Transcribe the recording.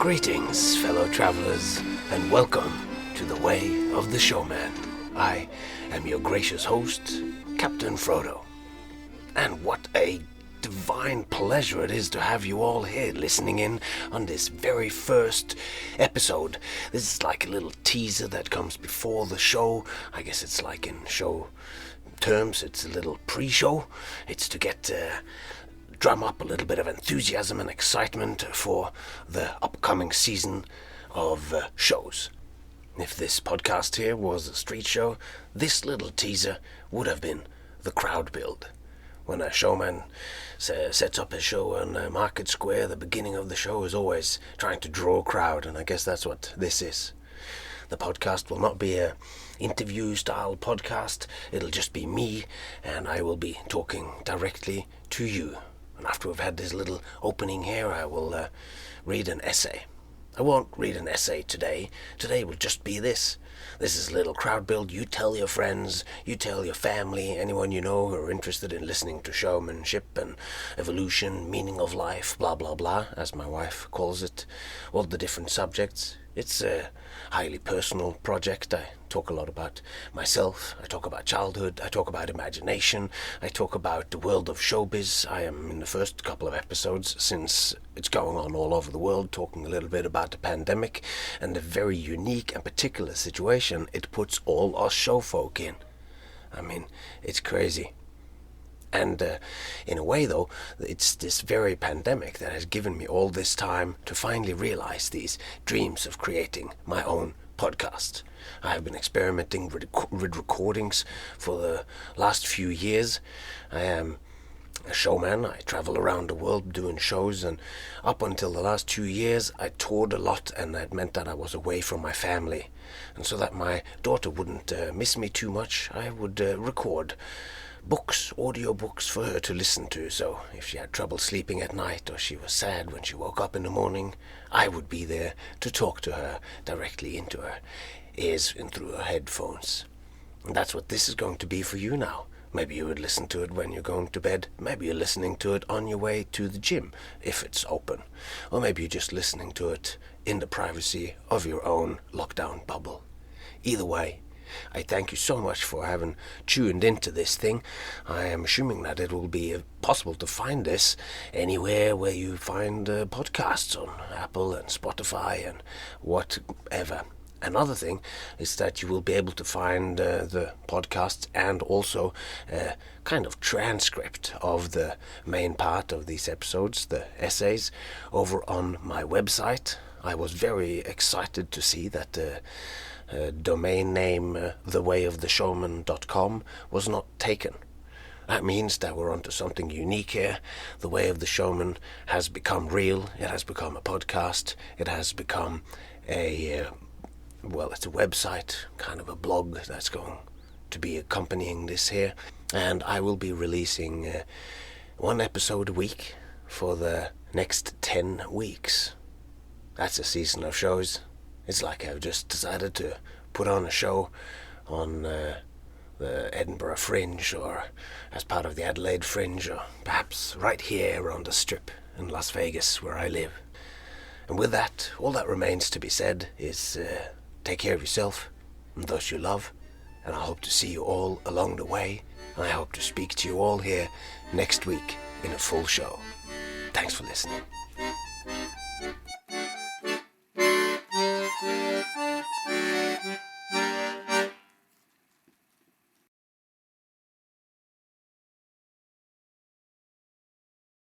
Greetings, fellow travelers, and welcome to the Way of the Showman. I am your gracious host, Captain Frodo. And what a divine pleasure it is to have you all here listening in on this very first episode. This is like a little teaser that comes before the show. I guess it's like in show terms, it's a little pre-show. It's to get drum up a little bit of enthusiasm and excitement for the upcoming season of shows. If this podcast here was a street show, this little teaser would have been the crowd build. When a showman sets up his show on Market Square, the beginning of the show is always trying to draw a crowd, and I guess that's what this is. The podcast will not be a interview-style podcast. It'll just be me, and I will be talking directly to you. And after we've had this little opening here, I will read an essay. I won't read an essay today. Today will just be this. This is a little crowd build. You tell your friends, you tell your family, anyone you know who are interested in listening to showmanship and evolution, meaning of life, blah, blah, blah, as my wife calls it, all the different subjects. It's a highly personal project. I talk a lot about myself. I talk about childhood. I talk about imagination. I talk about the world of showbiz. I am in the first couple of episodes, since it's going on all over the world, talking a little bit about the pandemic and the very unique and particular situation it puts all us show folk in. I mean, it's crazy. And in a way, though, it's this very pandemic that has given me all this time to finally realize these dreams of creating my own podcast. I have been experimenting with recordings for the last few years. I am a showman. I travel around the world doing shows, and up until the last 2 years I toured a lot, and that meant that I was away from my family. And so that my daughter wouldn't miss me too much, I would record books, audio books for her to listen to. So if she had trouble sleeping at night, or she was sad when she woke up in the morning, I would be there to talk to her directly into her ears and through her headphones. And that's what this is going to be for you now. Maybe you would listen to it when you're going to bed. Maybe you're listening to it on your way to the gym, if it's open. Or maybe you're just listening to it in the privacy of your own lockdown bubble. Either way, I thank you so much for having tuned into this thing. I am assuming that it will be possible to find this anywhere where you find podcasts, on Apple and Spotify and whatever. Another thing is that you will be able to find the podcasts and also a kind of transcript of the main part of these episodes, the essays, over on my website. I was very excited to see that the domain name thewayoftheshowman.com was not taken. That means that we're onto something unique here. The Way of the Showman has become real. It has become a podcast. It has become it's a website, kind of a blog that's going to be accompanying this here. And I will be releasing one episode a week for the next 10 weeks. That's a season of shows. It's like I've just decided to put on a show on the Edinburgh Fringe, or as part of the Adelaide Fringe, or perhaps right here on the Strip in Las Vegas where I live. And with that, all that remains to be said is take care of yourself and those you love, and I hope to see you all along the way, and I hope to speak to you all here next week in a full show. Thanks for listening.